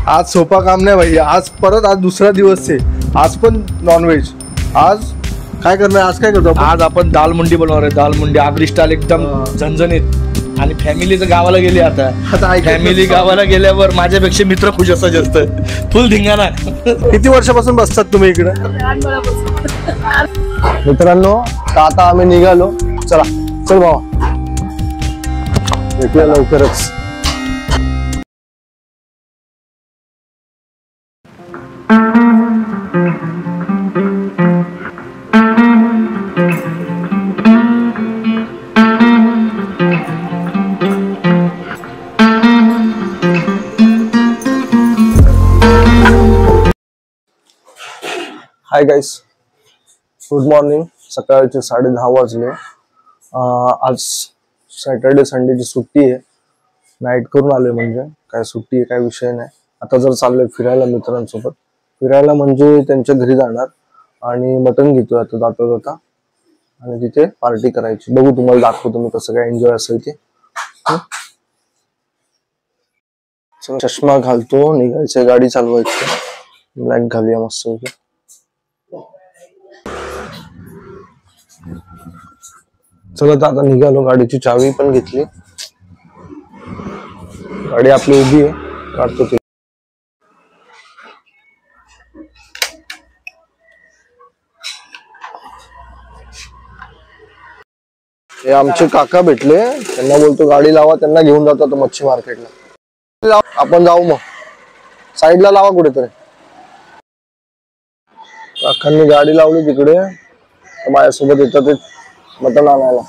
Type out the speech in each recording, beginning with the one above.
आज सोपा काम नाही भाई, आज परत आज दुसरा दिवस आहे, आज पण नॉनव्हेज। आज काय करणार, आज काय करतो आज आपण दाल मुंडी बनवणार आहे। दाल मुंडी आगरी स्टाईल एकदम झणझणीत। आणि फॅमिली तर गावाला गेली आता फॅमिली गावाला गेल्यावर माझ्यापेक्षा मित्र खुश असतात जास्त, फुल धिंगाणा। किती वर्षापासून बसतात तुम्ही इकडे? मित्रांनो आता आम्ही निघालो, चला चल भावा भेटूया लवकरच। Hi guys, good morning. सकाळचे 10:30 वाजले। आज सॅटर्डे संडेची सुट्टी आहे, नाईट करून आलोय, म्हणजे काय सुट्टी आहे काय विषय नाही। आता जर चाललोय फिरायला मित्रांसोबत, फिरायला म्हणजे त्यांच्या घरी जाणार आणि मटण घेतोय आता जाता जाता आणि तिथे पार्टी करायची। बघू तुम्हाला दाखवतो मी कसं काय एन्जॉय असेल ते। चष्मा घालतो, निघायचं, गाडी चालवायची, ब्लॅक घालूया मस्त पैकी। चला आता निघालो, गाडीची चावी पण घेतली, गाडी आपली उभी आहे, काढतो ती। हे आमचे काका भेटले, त्यांना बोलतो गाडी लावा, त्यांना घेऊन जातो मच्छी मार्केटला। आपण जाऊ मग, साईडला लावा कुठेतरी। काकांनी गाडी लावली तिकडे, माझ्यासोबत येतात ते मटण आणायला।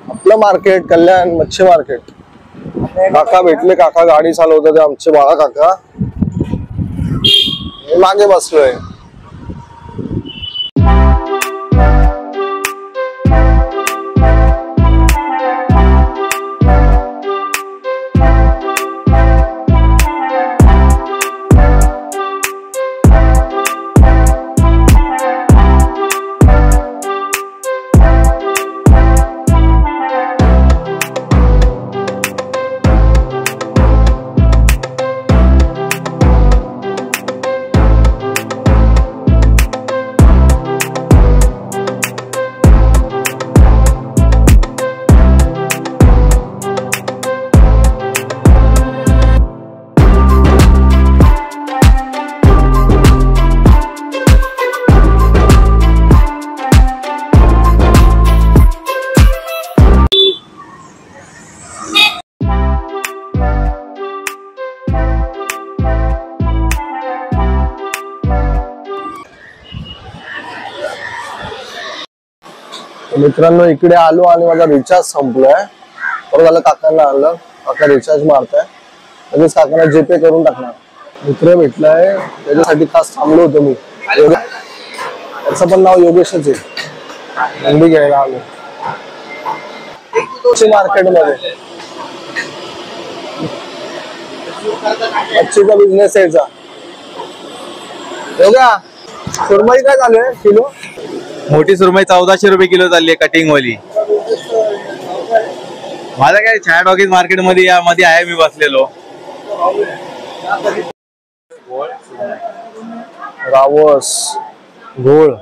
आपलं मार्केट कल्याण मच्छी मार्केट। काका भेटले, काका गाडी चालवतात, आमचे बाळा काका। मागे बसलोय। मित्रांनो इकडे आलो आणि माझा रिचार्ज संपलाय, तर मला काकांना आणलं, काका रिचार्ज मारताय, लगेच काकांना जीपे करून टाकणार। मित्र भेटलाय, त्याच्यासाठी खास थांबलो होतो मी। त्याचं पण नाव योगेशच आहे, अंडी घ्यायला आलो मार्केट मध्ये। मच्छीचा बिझनेस यायचा। योगा सुरमई काय झालंय किलो? मोठी सुरमई 1400 रुपये किलो चालली आहे, कटिंग वाली। माझा काय छाया टॉकीज मार्केट मध्ये यामध्ये आहे, मी बसलेलो। रावस, घोळ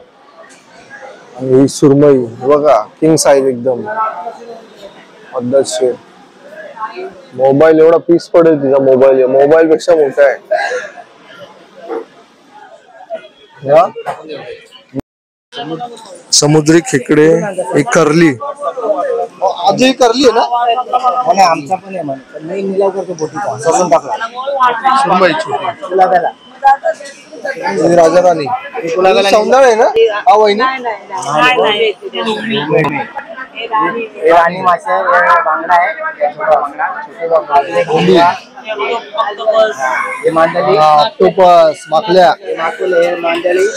आणि ही सुरमई बघा, किंग साइज एकदम पद्धतशीर। मोबाईल एवढा पीस पडेल तिचा, मोबाईल पेक्षा मोठा आहे। समुद्री खेकडे, एक करली, आजही करली आहे ना? आमचा पण आहे, नाही निलाव करतो बोटीचा, सजून टाकला। सुरमई छोटी, राजा राणी, सौंदर्य आहे ना? हा वहिनी राणी मासे, बांगडा आहे, ऑक्टोपस, माकल्या, मांदेली।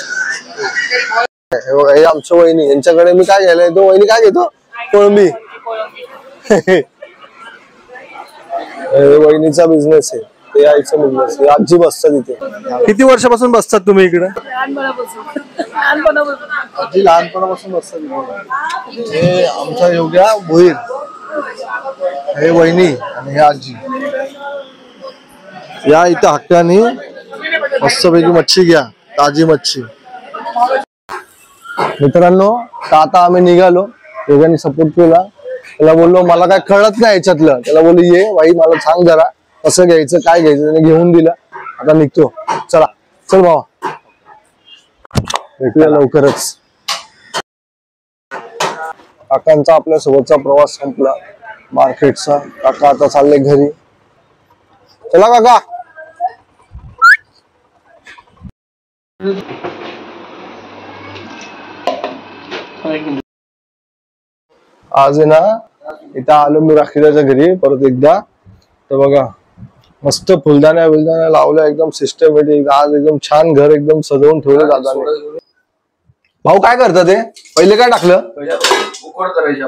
हे आमच्या वहिनी, यांच्याकडे मी काय घ्यायला येतो, वहिनी काय घेतो? कोळंबी। वहिनीचा बिझनेस आहे, ते यायचं बिझनेस, आजी बसतात इथे। किती वर्षापासून बसतात तुम्ही इकडे? आजी लहानपणापासून बसतात इकडे। हे आमचा योग्या भोईर, हे वहिनी आणि हे आजी। या इथं हक्कानी मस्तपैकी मच्छी घ्या, ताजी मच्छी. मित्रांनो, तर आता आम्ही निघालो. दोघांनी सपोर्ट केला. त्याला बोललो मला काय कळत नाही याच्यातलं. त्याला बोललो ये भाई मला सांग जरा कसं घ्यायचं काय घ्यायचं. त्याने घेऊन दिलं. आता निघतो. चला चल भावा, भेटूया लवकरच. काकांचा आपल्या सोबतचा प्रवास संपला मार्केटचा. काका आता चालले घरी. चला काका. आज आहे ना इथं आलो मी राखीदाच्या घरी परत एकदा. तर बघा मस्त फुलदाण्या लावल्या एकदम सिस्टमॅटिक. आज एकदम छान घर एकदम सजवून ठेवलं दादाने. भाऊ काय करतात ते? पहिले काय टाकलं?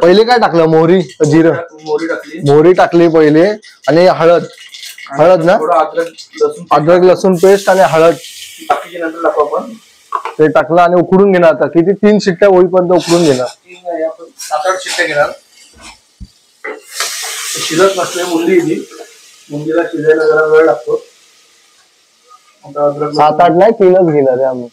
पहिले काय टाकलं? मोहरी जिरं. मोहरी टाकली पहिले आणि हळद. हळद ना, अद्रक लसूण पेस्ट आणि हळद ते टाकलं आणि उकडून घेणार. आता किती 3 शिट्ट्या होईपर्यंत उकडून घेणार. 7-8 शिट्ट्या घेणार. शिजत नसले मुंडीला शिजायला जरा वेळ लागतो. 7-8 नाही 3च घेणार आहे आम्ही.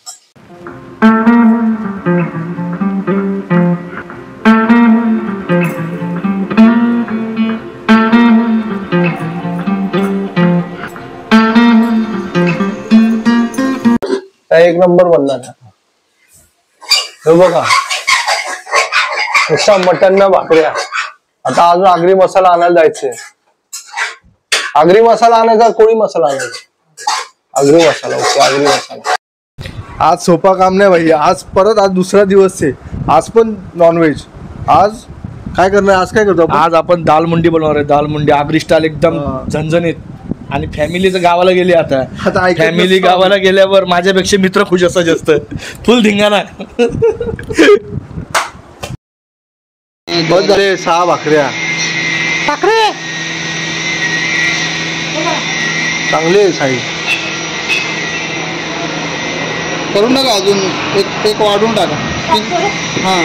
एक नंबर बनणार हे बघा. नुसता मटन ना भाकऱ्या. आता अजून आगरी मसाला आणायला जायचंय. आगरी मसाला आणायचा, कोळी मसाला आणायचा. आगरी मसाला. ओके आगरी मसाला. आज सोपा काम नाही भाई. आज परत आज दुसरा दिवस आहे. आज पण नॉनव्हेज. आज काय करणार? आज काय करतो? आज आपण दाल मुंडी बनवणार आहे. दाल मुंडी आगरी स्टाईल एकदम झणझणीत. आणि फॅमिली तर गावाला गेली. आता फॅमिली गावाला गेल्यावर माझ्यापेक्षा मित्र खुश असतात जास्त. फुल धिंगाणा. बस झाले 6 भाकऱ्या. चांगले साई करून टाका. अजून एक वाढून टाका. हा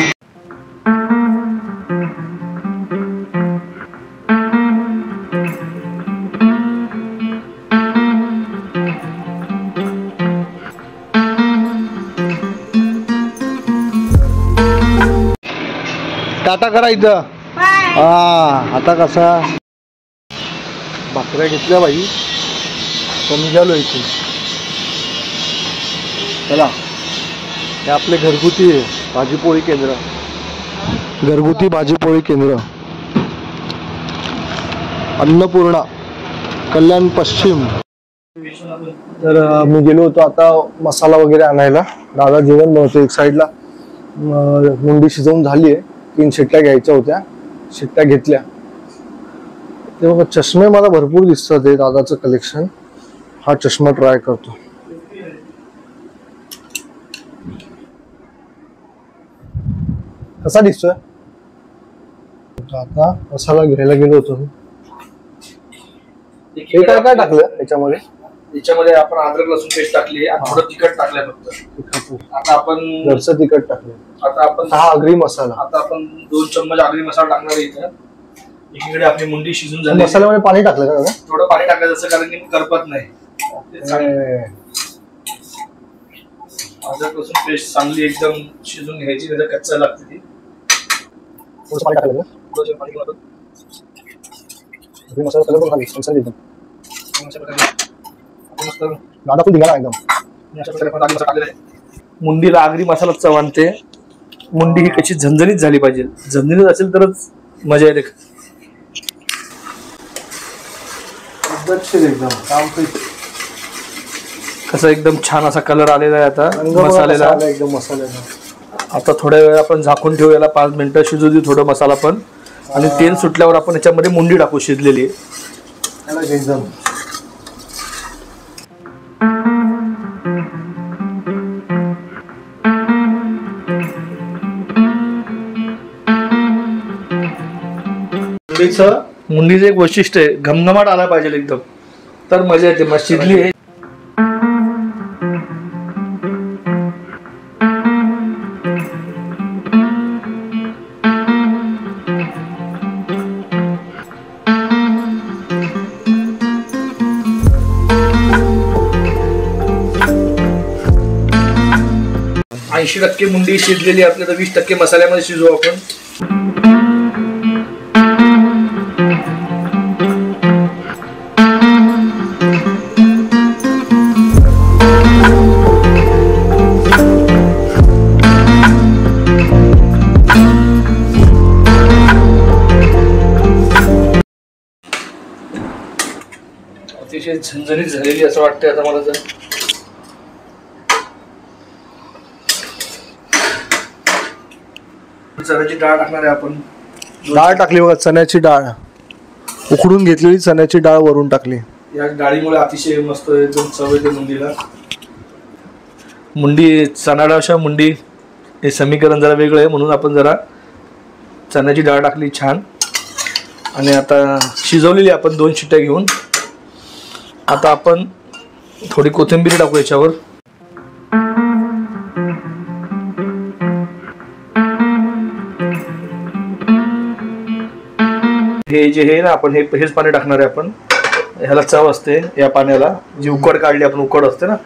टाटा करा इथं. हा आता कसा भाकऱ्या घेतल्या बाई. पण निघालो इथे. चला हे आपले घरगुती भाजीपोळी केंद्र. घरगुती भाजीपोळी केंद्र अन्नपूर्णा कल्याण पश्चिम. तर मी गेलो होतो आता मसाला वगैरे आणायला. दादा जेवण बनवतो. एक साईडला मुंडी शिजवून झाली आहे. 3 शिट्ट्या घ्यायच्या होत्या. शिट्ट्या घेतल्या. ते बघा चष्मे मला भरपूर दिसतात. हे दादाचं कलेक्शन. हा चष्मा ट्राय करतो. कसा दिसतोय? आता मसाला घ्यायला गेलो होतो. हे काय काय टाकलं त्याच्यामध्ये? याच्यामध्ये आपण अद्रक लसूण पेस्ट टाकली आणि थोडं तिखट टाकलंय फक्त. आता आपण घरचं तिखट टाकलं. आता आपण हा आगरी मसाला. आता आपण 2 चम्मच आगरी मसाला टाकणार आहे इथं. एकीकडे आपली मुंडी शिजून झाली. मसाल्यामध्ये पाणी टाकलं का? थोडं पाणी टाकायचं असं कारण की करपत नाही. अद्रक लसूण पेस्ट चांगली एकदम शिजून घ्यायची. त्याला कच्चा लागते ती. थोडंसं पाणी टाकलं. थोडंसं पाणी टाकलं. मसाला कलर पण खाली एकदम. दादा फुल दिला एकदम. मुंडीला आगरी मसाला चव आणते. मुंडी ही कशी झणझणीत झाली पाहिजे. झणझणीत असेल तरच मजा येते. एकदम कसा एकदम छान असा कलर आलेला आहे आता मसाल्याला. एकदम मसाल्याला. आता थोड्या वेळ आपण झाकून ठेवू. याला 5 मिनिटं शिजू दे थोडं मसाला पण. आणि तेल सुटल्यावर आपण याच्यामध्ये मुंडी टाकू शिजलेली. एकदम मुंडीचं एक वैशिष्ट्य आहे. घमघमाट आला पाहिजे एकदम तर मजा येते. मग शिजली आहे. 80% मुंडी शिजलेली आपली, तर 20% मसाल्यामध्ये शिजवू आपण. अतिशय झणझणीत झालेली असं वाटतंय आता मला. तर चण्याची डाळ टाकणार आहे आपण. डाळ टाकली बघा, चण्याची डाळ, उकडून घेतलेली चण्याची डाळ वरून टाकली. या डाळीमुळे अतिशय मस्त एकदम चव येते मुंडीला. मुंडी चणा डाळशिवाय मुंडी हे समीकरण जरा वेगळं आहे, म्हणून आपण जरा चण्याची डाळ टाकली छान. आणि आता शिजवलेली आपण 2 शिट्ट्या घेऊन. आता आपण थोडी कोथिंबीर टाकू याच्यावर. हे जे हे ना आपण हेच पाणी टाकणार आहे आपण. ह्याला चव असते या पाण्याला, जी उकड काढली आपण, उकड असते ना.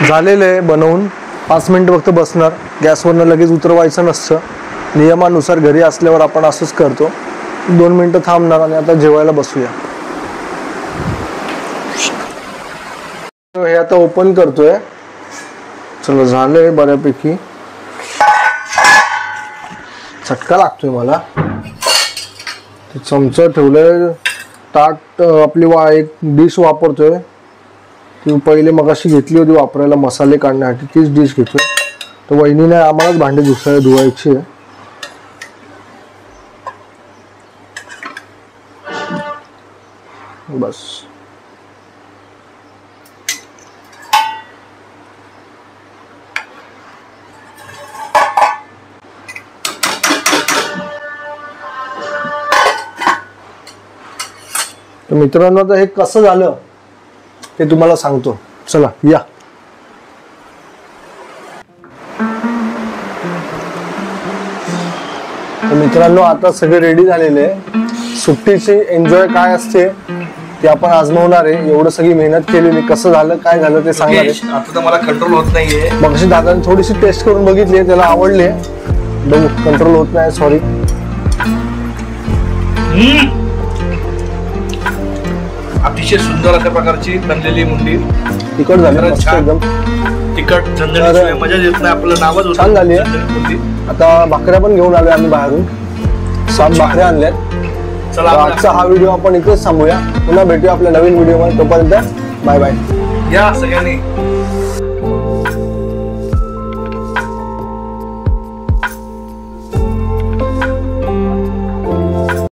झालेलं आहे बनवून. 5 मिनिटं फक्त बसणार. गॅसवरनं लगेच उतरवायचं नसतं. नियमानुसार घरी असल्यावर आपण असंच करतो. 2 मिनिटं थांबणार आणि आता जेवायला बसूया. हे आता ओपन करतोय. चला झालंय बऱ्यापैकी. चटका लागतोय मला. चमचा ठेवलंय. ताट आपली एक डिश वापरतोय ती पहिले मगाशी घेतली होती वापरायला मसाले काढण्यासाठी, तीच डिश घेतोय. तर वहिनीने आम्हालाच भांडे धुवायची आहे. बस. तर मित्रांनो आता हे कसं झालं ते तुम्हाला सांगतो. चला या. तर मित्रांनो आता सगळे रेडी झालेले आहे. सुट्टीची एन्जॉय काय असते ते आपण आजमावणार आहे. एवढं सगळी मेहनत केलेली. कसं झालं काय झालं ते सांगणार आहे. आता तर मला कंट्रोल होत नाहीये. मगाशी दादाने थोडीशी टेस्ट करून बघितली, त्याला आवडले. बघू कंट्रोल होत नाही. सॉरी. अतिशय सुंदर अशा प्रकारची बनलेली मुंडी. तिखट झाली एकदम. तिखट झणझणीत, मजा येत नाही. आपलं नावच होतं छान झाली. आता भाकऱ्या पण घेऊन आलोय आम्ही बाहेरून. 7 भाकऱ्या आणल्यात. चला आजचा हा व्हिडिओ आपण इथेच थांबूया. पुन्हा भेटूया आपल्या नवीन व्हिडिओ मध्ये. तोपर्यंत बाय बाय. या सगळ्यांनी.